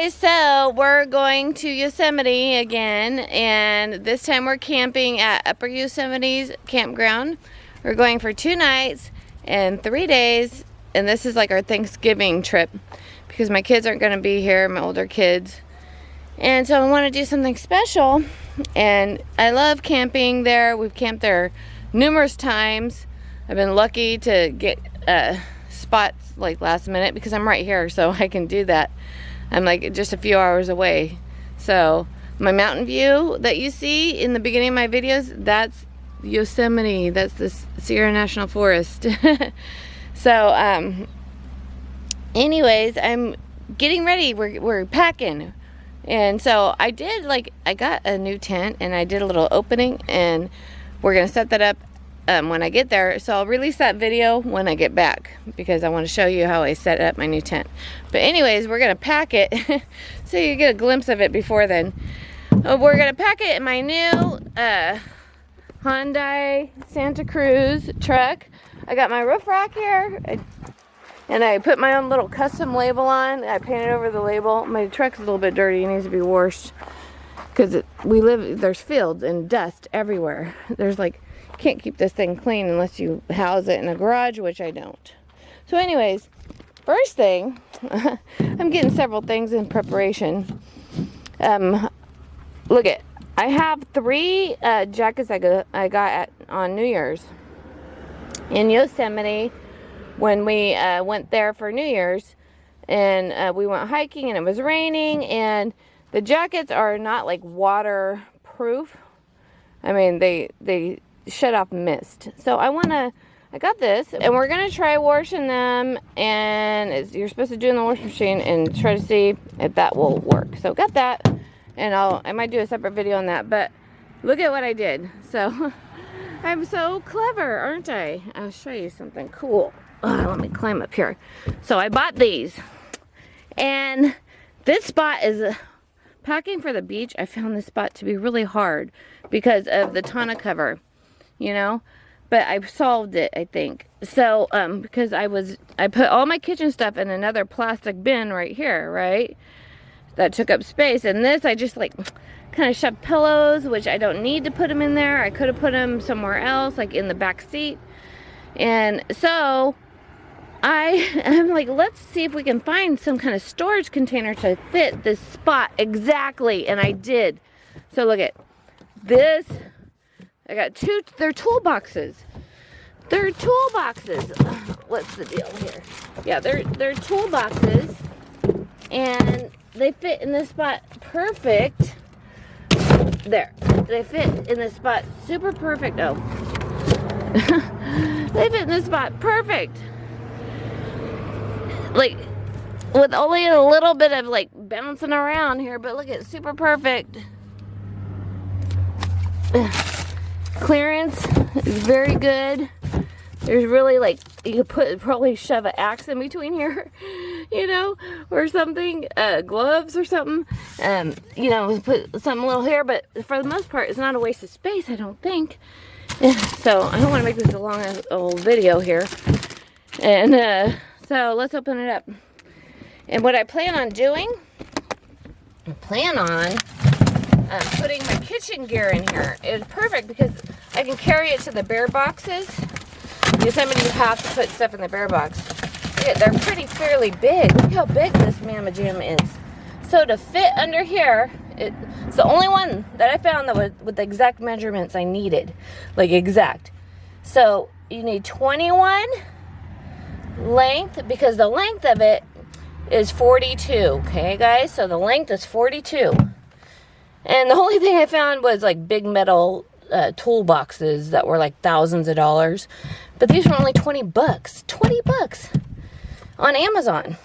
guys, so we're going to Yosemite again, and this time we're camping at Upper Yosemite's campground. We're going for 2 nights and 3 days, and this is like our Thanksgiving trip because my kids aren't going to be here, my older kids. And so I want to do something special, and I love camping there. We've camped there numerous times. I've been lucky to get spots like last minute because I'm right here, so I can do that. I'm like just a few hours away. So my mountain view that you see in the beginning of my videos, that's Yosemite. That's the Sierra National Forest. So anyways, I'm getting ready. We're packing. And so I got a new tent and I did a little opening, and we're gonna set that up when I get there. So I'll release that video when I get back because I want to show you how I set up my new tent. But anyways, we're gonna pack it so you get a glimpse of it before then. We're gonna pack it in my new Hyundai Santa Cruz truck. I got my roof rack here, and I put my own little custom label on. I painted over the label. My truck's a little bit dirty. It needs to be washed because there's fields and dust everywhere. There's like, can't keep this thing clean unless you house it in a garage, which I don't. So anyways, first thing, I'm getting several things in preparation. Look at, I have 3 jackets I got on New Year's in Yosemite when we went there for New Year's, and we went hiking and it was raining, and the jackets are not like waterproof. I mean, they shut off mist. So I got this, and we're gonna try washing them, and you're supposed to do it in the washing machine and try to see if that will work. So got that, and I might do a separate video on that, but look at what I did. So I'm so clever, aren't I? I'll show you something cool. Let me climb up here. So I bought these, and this spot is packing for the beach. I found this spot to be really hard because of the tonneau cover, you know, but I solved it, I think. So because I put all my kitchen stuff in another plastic bin right here, right, that took up space, and this I just like kind of shoved pillows, which I don't need to put them in there. I could have put them somewhere else, like in the back seat. And so I'm like, let's see if we can find some kind of storage container to fit this spot exactly, and I did. So look at this. I got 2, they're toolboxes. They're toolboxes. What's the deal here? Yeah, they're toolboxes, and they fit in this spot perfect. There, they fit in this spot super perfect. Oh, they fit in this spot perfect. Like, with only a little bit of like bouncing around here, but look at super perfect. Clearance is very good. There's really like, you could probably shove an axe in between here, you know, or something, gloves or something, you know, put something a little here, but for the most part, it's not a waste of space, I don't think. So I don't want to make this a long old video here. And so let's open it up. And what I plan on doing, I plan on putting my kitchen gear in here. It's perfect because I can carry it to the bear boxes. Yosemite, you have to put stuff in the bear box. Yeah, they're fairly big. Look how big this Mamma Jam is. So to fit under here, it's the only one that I found that was with the exact measurements I needed. Like exact. So you need 21 length, because the length of it is 42. Okay, guys? So the length is 42. And the only thing I found was like big metal toolboxes that were like thousands of dollars. But these were only 20 bucks. 20 bucks on Amazon.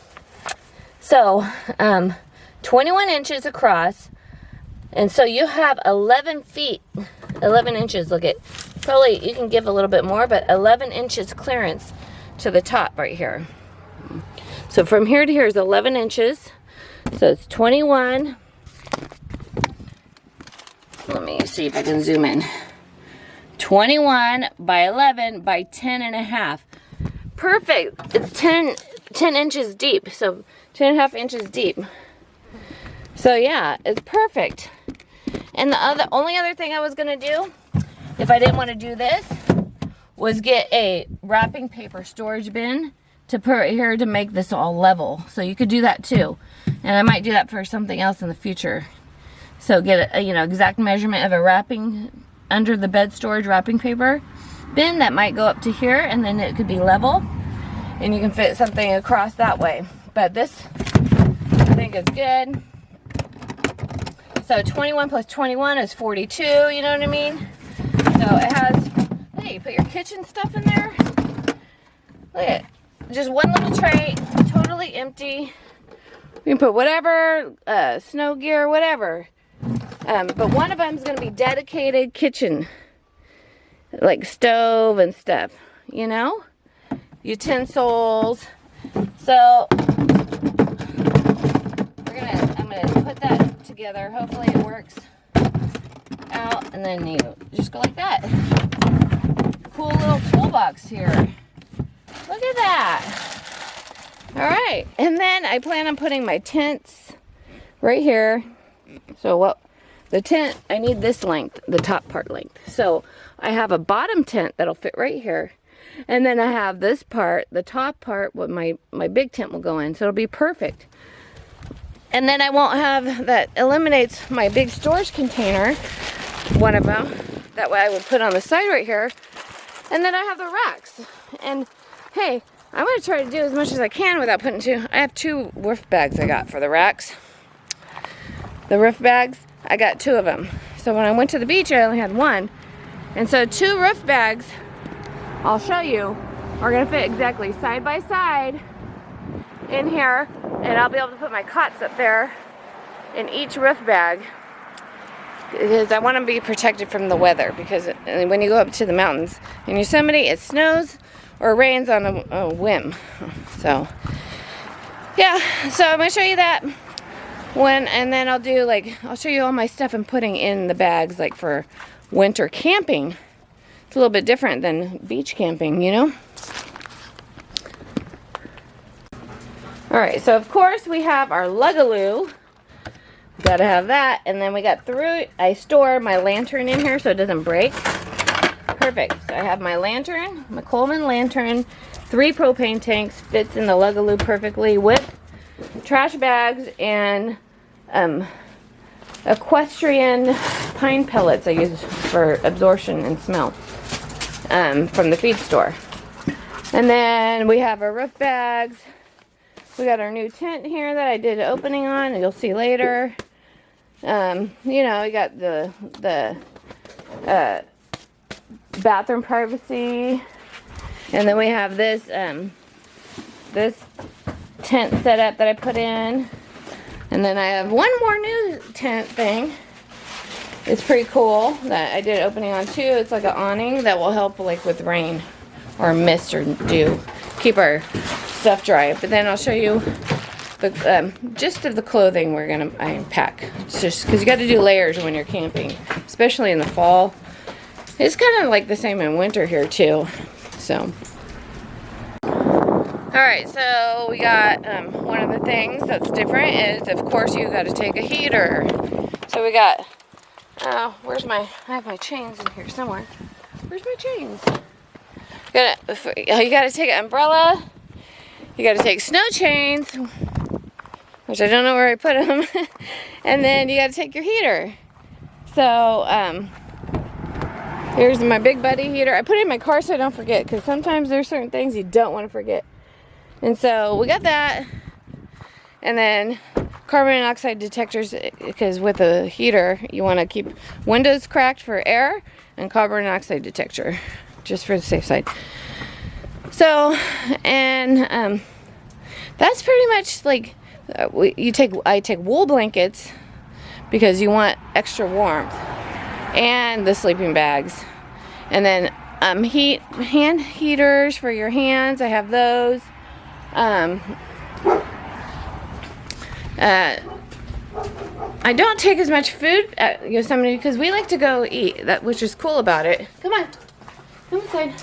So 21 inches across. And so you have 11 feet, 11 inches. Look at, probably you can give a little bit more, but 11 inches clearance to the top right here. So from here to here is 11 inches. So it's 21. Let me see if I can zoom in. 21 by 11 by 10 and a half. Perfect. It's 10 inches deep. So 10 and a half inches deep. So yeah, it's perfect. And the only other thing I was gonna do, if I didn't want to do this, was get a wrapping paper storage bin to put right here to make this all level. So you could do that too. And I might do that for something else in the future. So get a, you know, exact measurement of a wrapping under the bed storage wrapping paper bin that might go up to here, and then it could be level. And you can fit something across that way. But this, I think is good. So 21 plus 21 is 42, you know what I mean? So it has, hey, you put your kitchen stuff in there. Look at it. Just one little tray, totally empty. You can put whatever, snow gear, whatever. But one of them is going to be dedicated kitchen. Like stove and stuff, you know? Utensils. So, I'm gonna put that together. Hopefully it works out, and then you just go like that. Cool little toolbox here. Look at that. All right, and then I plan on putting my tents right here. So what the tent, I need this length, the top part length. So I have a bottom tent that'll fit right here. And then I have this part, the top part, what my big tent will go in. So it'll be perfect. And then I won't have, that eliminates my big storage container, one of them. That way I would put on the side right here. And then I have the racks. And hey, I'm going to try to do as much as I can without putting I have 2 roof bags I got for the racks. The roof bags, I got 2 of them. So when I went to the beach, I only had 1. And so 2 roof bags, I'll show you, are going to fit exactly side by side in here. And I'll be able to put my cots up there in each roof bag. Because I want to be protected from the weather. Because when you go up to the mountains in Yosemite, it snows or rains on a whim. So, yeah. So I'm going to show you that. And then I'll show you all my stuff I'm putting in the bags, like for winter camping. It's a little bit different than beach camping, you know? Alright, so of course we have our Lugaloo. Gotta have that. And then we got I store my lantern in here so it doesn't break. Perfect. So I have my lantern, my Coleman lantern, 3 propane tanks, fits in the Lugaloo perfectly with trash bags and equestrian pine pellets I use for absorption and smell from the feed store. And then we have our roof bags. We got our new tent here that I did an opening on, and you'll see later. You know, we got the bathroom privacy, and then we have this this tent setup that I put in, and then I have one more new tent thing. It's pretty cool that I did opening on too. It's like an awning that will help like with rain or mist or dew, keep our stuff dry. But then I'll show you the gist of the clothing I pack. It's just because you got to do layers when you're camping, especially in the fall. It's kind of like the same in winter here too. So, all right. So we got one of the things that's different is, of course, you got to take a heater. So we got. I have my chains in here somewhere. Where's my chains? You gotta take an umbrella. You gotta take snow chains, which I don't know where I put them. And then you gotta take your heater. So, here's my Big Buddy heater. I put it in my car so I don't forget, because sometimes there's certain things you don't want to forget. And so we got that. And then carbon monoxide detectors, because with a heater you want to keep windows cracked for air, and carbon monoxide detector just for the safe side. So, and that's pretty much like I take wool blankets because you want extra warmth, and the sleeping bags, and then hand heaters for your hands. I have those. I don't take as much food at Yosemite because we like to go eat, which is cool about it. Come on, come inside.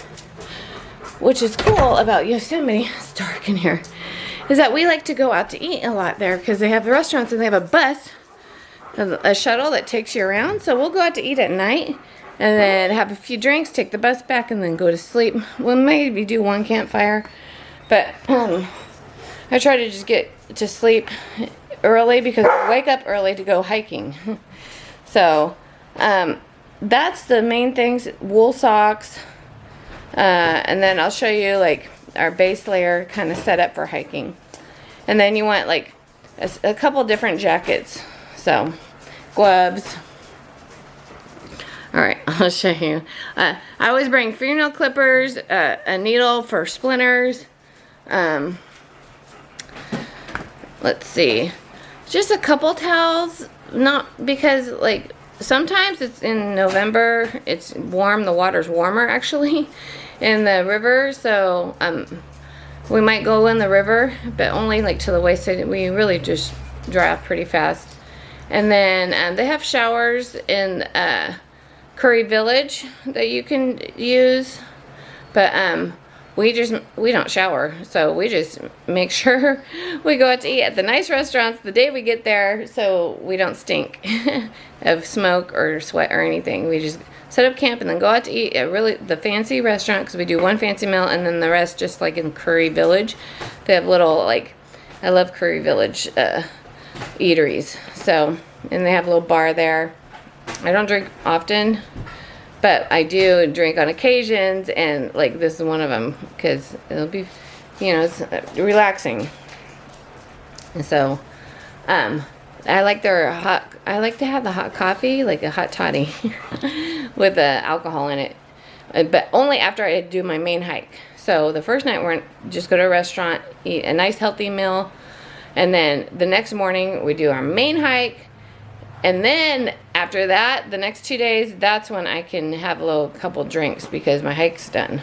Which is cool about Yosemite, it's dark in here, is that we like to go out to eat a lot there because they have the restaurants and they have a bus a shuttle that takes you around. So we'll go out to eat at night and then have a few drinks, take the bus back, and then go to sleep. We'll maybe do one campfire, but I try to just get to sleep early because I wake up early to go hiking. So that's the main things. Wool socks, and then I'll show you like our base layer kind of set up for hiking. And then you want like a couple different jackets. So gloves. All right, I'll show you. I always bring fingernail clippers, a needle for splinters. Let's see, just a couple towels. Not because like sometimes it's in November, it's warm, the water's warmer actually in the river, so we might go in the river, but only like to the waist, so we really just dry off pretty fast. And then they have showers in Curry Village that you can use, but we don't shower, so we just make sure we go out to eat at the nice restaurants the day we get there, so we don't stink of smoke or sweat or anything. We just set up camp and then go out to eat at the fancy restaurant, because we do one fancy meal and then the rest just like in Curry Village. They have little, like, I love Curry Village eateries. So, and they have a little bar there. I don't drink often, but I do drink on occasions, and like this is one of them, because it'll be, you know, it's relaxing. And so I like I like to have the hot coffee, like a hot toddy with alcohol in it, but only after I do my main hike. So the first night we're just go to a restaurant, eat a nice healthy meal, and then the next morning we do our main hike. And then after that, the next 2 days, that's when I can have a couple drinks because my hike's done.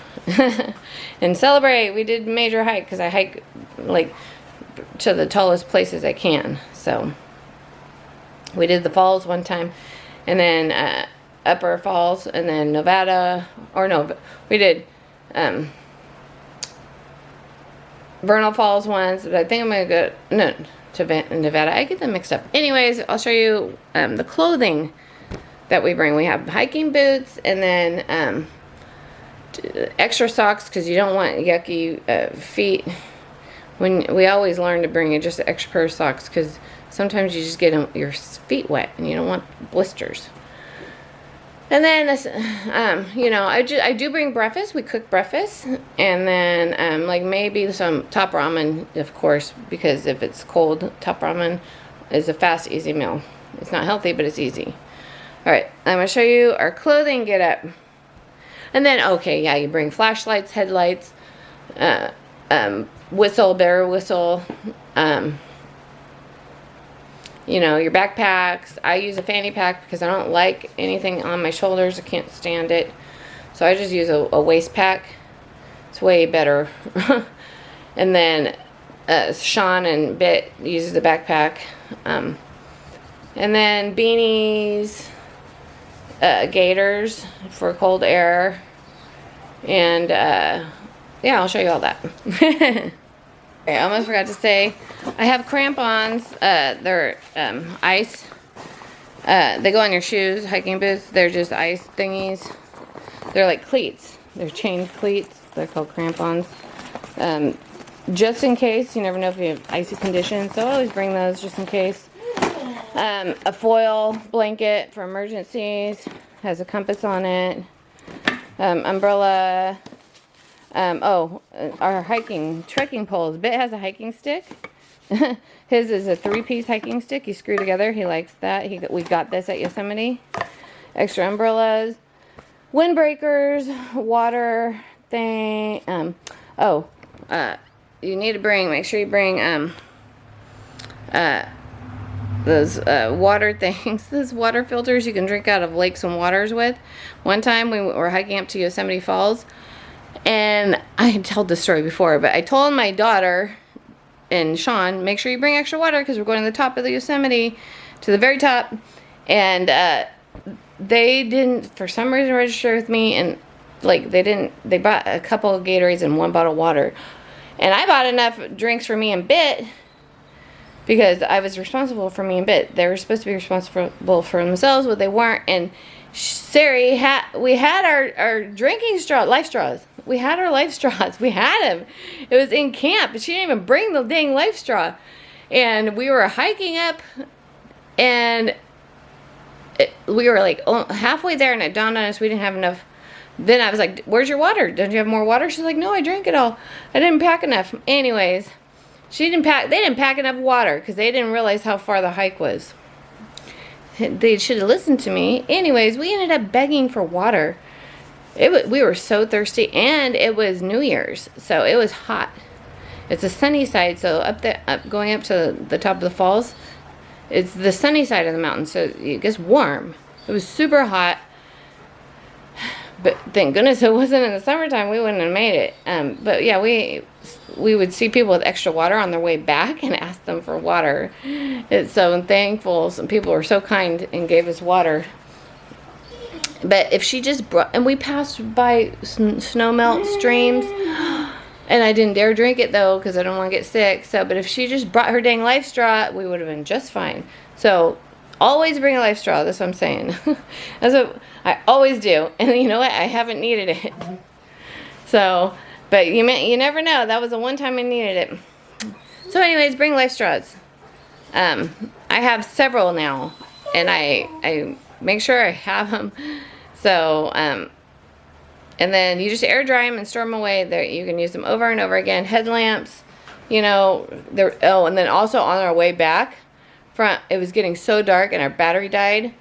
And celebrate, we did major hike, because I hike like to the tallest places I can. So we did the falls one time, and then Upper Falls, and then Nevada, or no, we did Vernal Falls once, but I think I'm gonna go, no, to Nevada. I get them mixed up. Anyways, I'll show you the clothing that we bring. We have hiking boots, and then extra socks, because you don't want yucky feet. When we always learn to bring just an extra pair of socks, because sometimes you just get your feet wet and you don't want blisters. And then, you know, I do bring breakfast. We cook breakfast. And then, like, maybe some top ramen, of course, because if it's cold, top ramen is a fast, easy meal. It's not healthy, but it's easy. All right, I'm going to show you our clothing get up. And then, okay, yeah, you bring flashlights, headlights, whistle, bear whistle, you know, your backpacks. I use a fanny pack because I don't like anything on my shoulders. I can't stand it. So I just use a waist pack. It's way better. And then Sean and Bit uses a backpack. And then beanies, gaiters for cold air. And yeah, I'll show you all that. I almost forgot to say, I have crampons. They're ice. They go on your shoes, hiking boots. They're just ice thingies. They're like cleats. They're chain cleats. They're called crampons. Just in case, you never know if you have icy conditions, so I always bring those just in case. A foil blanket for emergencies. Has a compass on it. Umbrella. Our trekking poles. Bit has a hiking stick. His is a 3-piece hiking stick. You screw together. He likes that. We got this at Yosemite. Extra umbrellas, windbreakers, water thing. You need to make sure you bring those water things. Those water filters you can drink out of lakes and waters with. One time we were hiking up to Yosemite Falls. And I had told this story before, but I told my daughter and Sean, make sure you bring extra water because we're going to the top of the Yosemite, to the very top. And they didn't, for some reason, register with me. And like they bought a couple of Gatorades and 1 bottle of water. And I bought enough drinks for me and Bit because I was responsible for me and Bit. They were supposed to be responsible for themselves, but they weren't. And Sari we had our drinking life straws. We had our life straws. We had them. It was in camp. She didn't even bring the dang life straw. And we were hiking up, and we were like halfway there, and it dawned on us we didn't have enough. Then I was like, where's your water? Don't you have more water? She's like, no, I drank it all. I didn't pack enough. Anyways, they didn't pack enough water because they didn't realize how far the hike was. They should have listened to me. Anyways, we ended up begging for water. We were so thirsty, and it was New Year's, so it was hot. It's a sunny side, so going up to the top of the falls, it's the sunny side of the mountain, so it gets warm. It was super hot, but thank goodness it wasn't in the summertime. We wouldn't have made it. But yeah, we would see people with extra water on their way back and ask them for water. It's so thankful. Some people were so kind and gave us water. But if she just brought, and we passed by snow melt streams, and I didn't dare drink it though because I don't want to get sick. So, but if she just brought her dang life straw, we would have been just fine. So, always bring a life straw. That's what I'm saying. That's what I always do. And you know what? I haven't needed it. So, but you never know. That was the one time I needed it. So, anyways, bring life straws. I have several now, and I make sure I have them. So, and then you just air dry them and store them away. There, you can use them over and over again. Headlamps, you know. And then also on our way back, it was getting so dark and our battery died.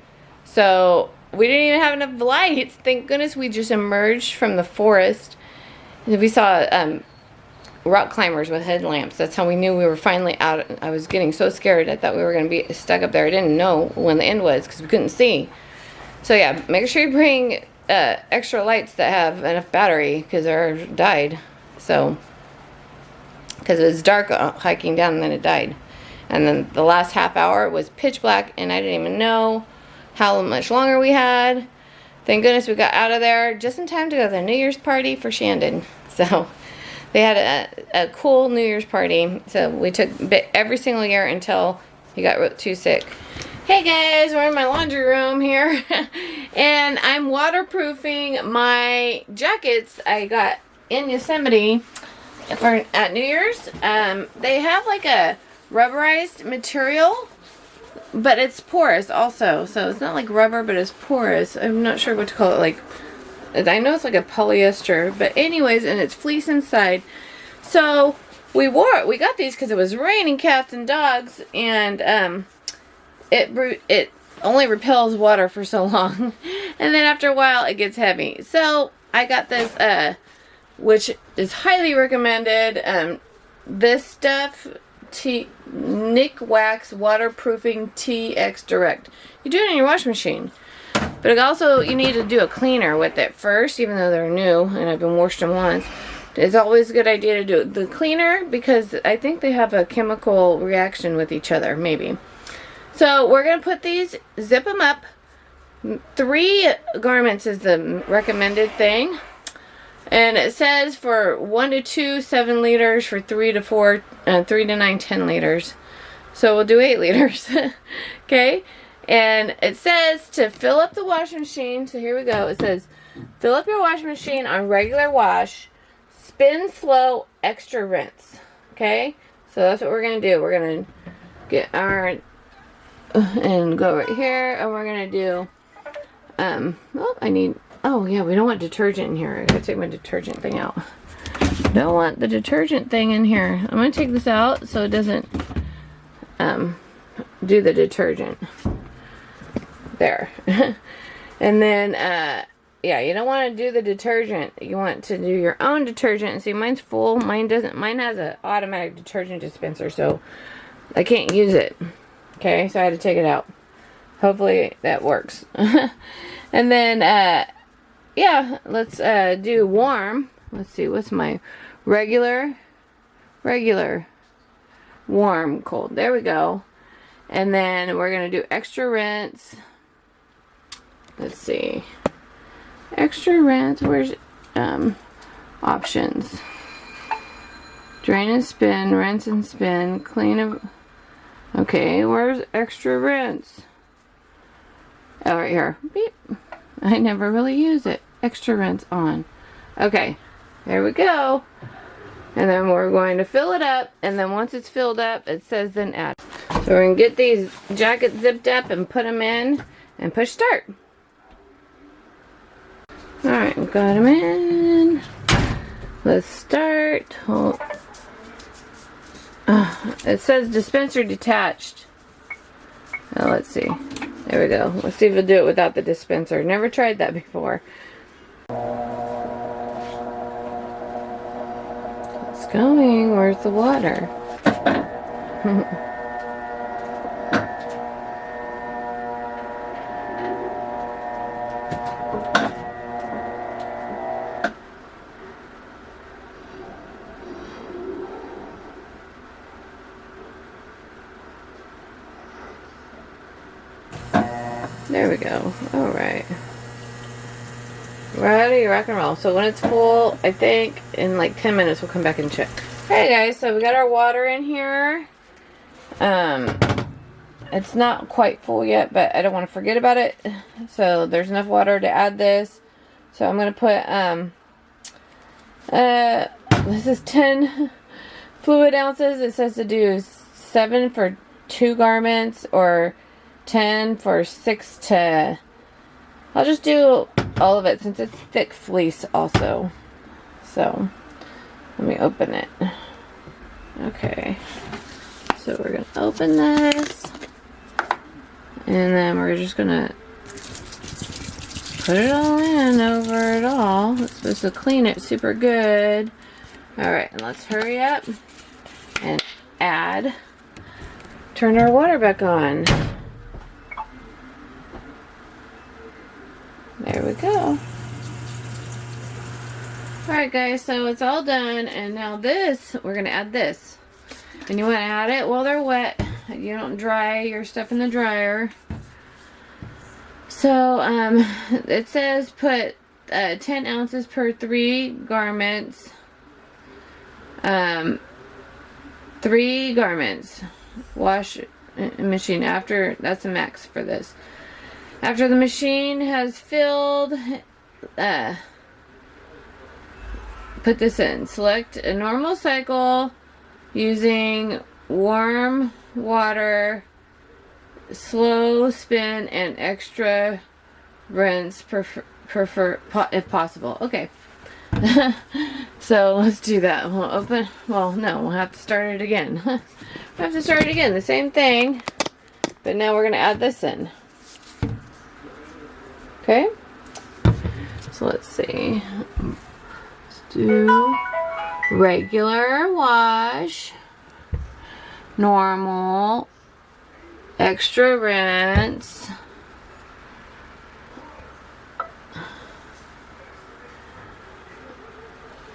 So we didn't even have enough lights. Thank goodness we just emerged from the forest. And we saw rock climbers with headlamps. That's how we knew we were finally out. I was getting so scared. I thought we were going to be stuck up there. I didn't know when the end was because we couldn't see. So yeah, make sure you bring extra lights that have enough battery because ours died. So, because it was dark hiking down and then it died. And then the last half hour was pitch black and I didn't even know how much longer we had. Thank goodness we got out of there just in time to go to the New Year's party for Shandon. So they had a cool New Year's party. So we took every single year until he got too sick. Hey guys, we're in my laundry room here. And I'm waterproofing my jackets I got in Yosemite at New Year's. They have like a rubberized material, but it's porous also. So it's not like rubber, but it's porous. I'm not sure what to call it. Like, I know it's like a polyester, but anyways, and it's fleece inside. So we got these because it was raining cats and dogs, and it only repels water for so long, and then after a while it gets heavy. So I got this, which is highly recommended. This stuff, Nick Wax Waterproofing TX Direct. You do it in your washing machine, but also you need to do a cleaner with it first, even though they're new and I've been washed them once. It's always a good idea to do the cleaner because I think they have a chemical reaction with each other, maybe. So we're going to put these, zip them up. 3 garments is the recommended thing. And it says for 1 to 2, 7 liters, for 3 to 4, 3 to 9, 10 liters. So we'll do 8 liters. Okay? And it says to fill up the washing machine. So here we go. It says, fill up your washing machine on regular wash. Spin slow, extra rinse. Okay? So that's what we're going to do. We're going to get our... and go right here, and we're gonna do oh yeah, we don't want detergent in here. I gotta take my detergent thing out. Don't want the detergent thing in here. I'm gonna take this out so it doesn't do the detergent there. And then yeah, you don't want to do the detergent. You want to do your own detergent. See, mine's full. Mine doesn't. Mine has an automatic detergent dispenser, so I can't use it. Okay, so I had to take it out. Hopefully that works. And then, yeah, let's do warm. Let's see, what's my regular, warm, cold. There we go. And then we're going to do extra rinse. Let's see. Extra rinse, where's options? Drain and spin, rinse and spin, clean Okay, where's extra rinse? Oh, right here. Beep. I never really use it. Extra rinse on. Okay, there we go. And then we're going to fill it up, and then once it's filled up, it says then add. So we're going to get these jackets zipped up and put them in and push start. Alright, got them in. Let's start. Oh. It says dispenser detached. Oh, let's see. There we go. Let's see if we'll do it without the dispenser. Never tried that before. It's going. Where's the water? There we go. Alright. Ready, rock and roll. So when it's full, I think in like 10 minutes we'll come back and check. Alright guys, so we got our water in here. It's not quite full yet, but I don't want to forget about it. So there's enough water to add this. So I'm going to put, this is 10 fluid ounces. It says to do 7 for 2 garments or 10 for 6 to... I'll just do all of it since it's thick fleece also. So, let me open it. Okay. So we're going to open this. And then we're just going to put it all in over it all. It's supposed to clean it super good. Alright, and let's hurry up and add. Turn our water back on. There we go. Alright guys, so it's all done, and now this, we're going to add this. And you want to add it while they're wet. You don't dry your stuff in the dryer. So, it says put 10 ounces per 3 garments. 3 garments. Wash machine after, that's a max for this. After the machine has filled, put this in. Select a normal cycle using warm water, slow spin, and extra rinse prefer if possible. Okay. So let's do that. We'll open, well no, we'll have to start it again. We'll have to start it again, the same thing, but now we're going to add this in. Okay, so let's see. Let's do regular wash, normal, extra rinse,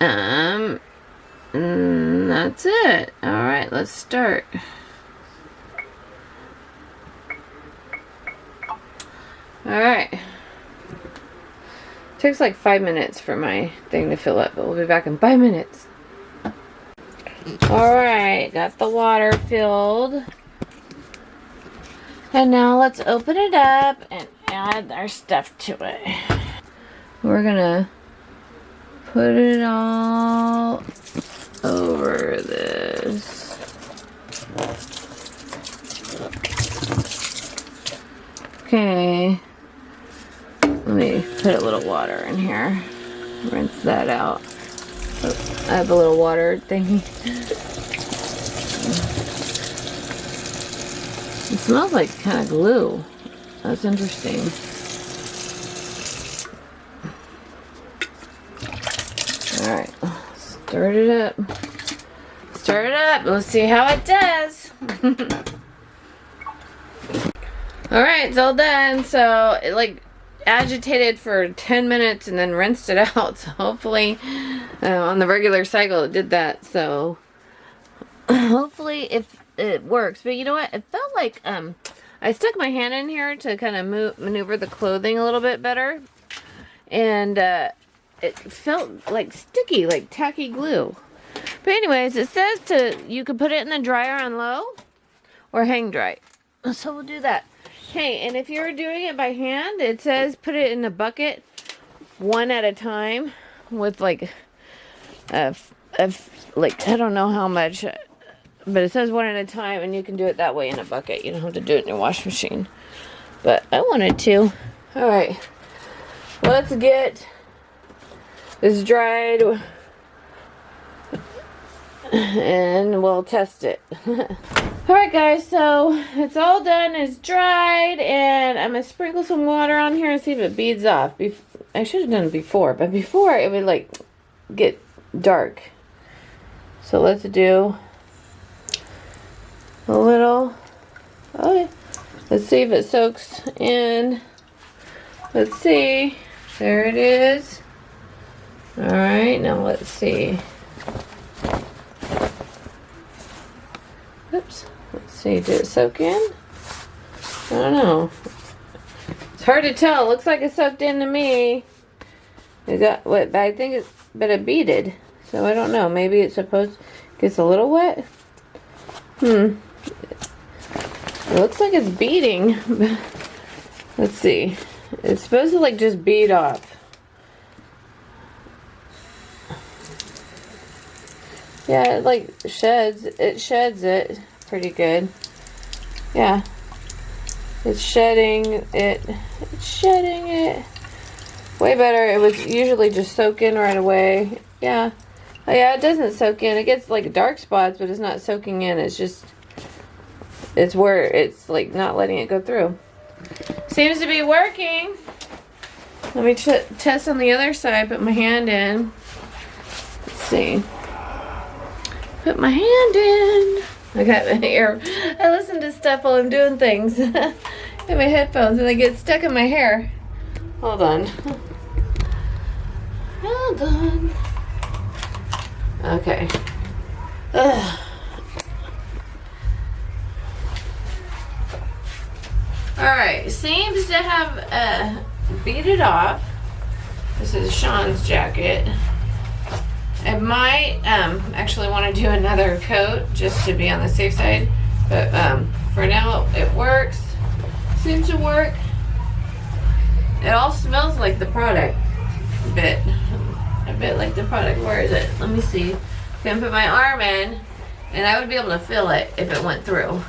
and that's it. All right, let's start. All right. Takes like 5 minutes for my thing to fill up, but we'll be back in 5 minutes. Alright, got the water filled. And now let's open it up and add our stuff to it. We're gonna put it all over this. Okay. Let me put a little water in here. Rinse that out. Oh, I have a little water thingy. It smells like kind of glue. That's interesting. Alright, start it up. Start it up. Let's see how it does. Alright, it's all done. So, it like agitated for 10 minutes and then rinsed it out. So hopefully on the regular cycle it did that. So hopefully if it works. But you know what? It felt like I stuck my hand in here to kind of maneuver the clothing a little bit better. And it felt like sticky, like tacky glue. But anyways, it says you could put it in the dryer on low. or hang dry. So we'll do that. Hey, and if you're doing it by hand, it says put it in a bucket one at a time with like like, I don't know how much, but it says one at a time, and you can do it that way in a bucket. You don't have to do it in your washing machine. But I wanted to. All right, let's get this dried, and we'll test it. All right, guys, so it's all done. It's dried, and I'm gonna sprinkle some water on here and see if it beads off. I should have done it before, but before it would like get dark. So let's do a little. Oh, let's see if it soaks in. Let's see. There it is. All right, now let's see. Oops. Let's see. Did it soak in? I don't know. It's hard to tell. It looks like it soaked into me. It got wet, but I think it's, but it beaded. So I don't know. Maybe it's supposed gets a little wet. It looks like it's beading. Let's see. It's supposed to like just bead off. Yeah, it like sheds. It sheds it pretty good. Yeah. It's shedding it. It's shedding it. Way better. It was usually just soak in right away. Yeah. Oh, yeah, it doesn't soak in. It gets like dark spots, but it's not soaking in. It's just, it's where it's like not letting it go through. Seems to be working. Let me test on the other side. Put my hand in. Let's see. Put my hand in. I got my ear. I listen to stuff while I'm doing things. I have my headphones and they get stuck in my hair. Hold on. Hold on. Okay. Ugh. Alright, seems to have beaded off. This is Sean's jacket. I might actually want to do another coat just to be on the safe side. But for now it works. Seems to work. It all smells like the product. A bit like the product. Where is it? Let me see. I'm gonna put my arm in, and I would be able to feel it if it went through.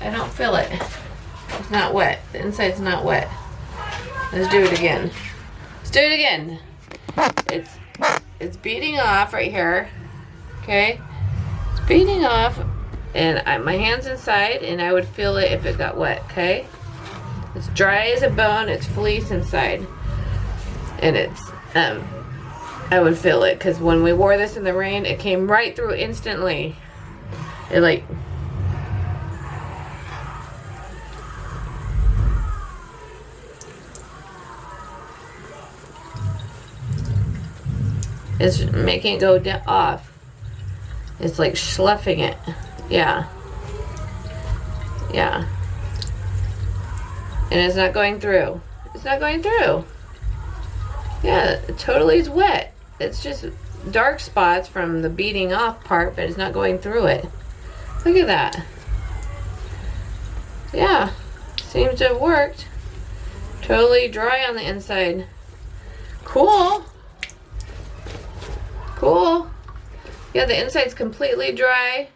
I don't feel it. It's not wet. The inside's not wet. Let's do it again. Let's do it again. It's beading off right here. Okay? It's beading off, and my hand's inside, and I would feel it if it got wet. Okay? It's dry as a bone. It's fleece inside, and it's I would feel it because when we wore this in the rain, it came right through instantly. It like. It's making it go off. It's like sloughing it. Yeah. Yeah. And it's not going through. It's not going through. Yeah, it totally is wet. It's just dark spots from the beading off part, but it's not going through it. Look at that. Yeah. Seems to have worked. Totally dry on the inside. Cool. Cool. Yeah, the inside's completely dry.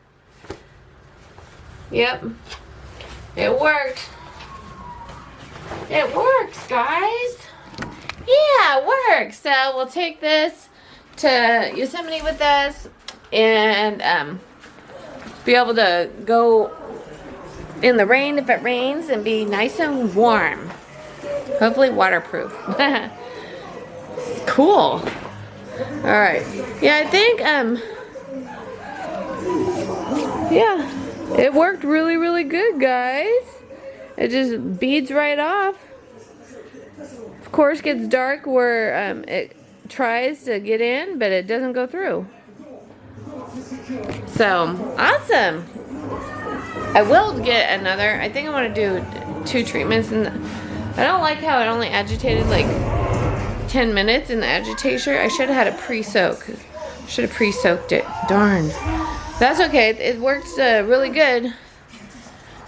Yep. It worked. It works, guys. Yeah, it works. So we'll take this to Yosemite with us and be able to go in the rain if it rains and be nice and warm. Hopefully waterproof. Cool. Alright. Yeah, I think yeah, it worked really, really good, guys. It just beads right off. Of course, gets dark where it tries to get in, but it doesn't go through. So, awesome. I will get another. I think I want to do 2 treatments. And I don't like how it only agitated like 10 minutes in the agitator. I should have had it pre-soak. Should have pre-soaked it. Darn. That's okay. It works really good.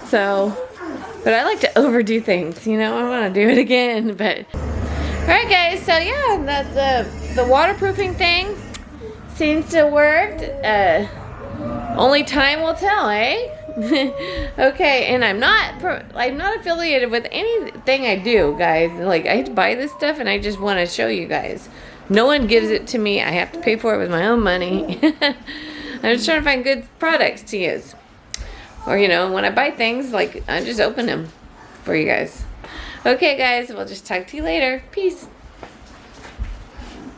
So, but I like to overdo things, you know. I want to do it again, but. Alright guys, so yeah, that's the waterproofing thing seems to have worked. Only time will tell, eh? Okay, and I'm not affiliated with anything I do, guys. Like, I buy this stuff and I just want to show you guys. No one gives it to me. I have to pay for it with my own money. I'm just trying to find good products to use. Or, you know, when I buy things, like, I just open them for you guys. Okay, guys, we'll just talk to you later. Peace.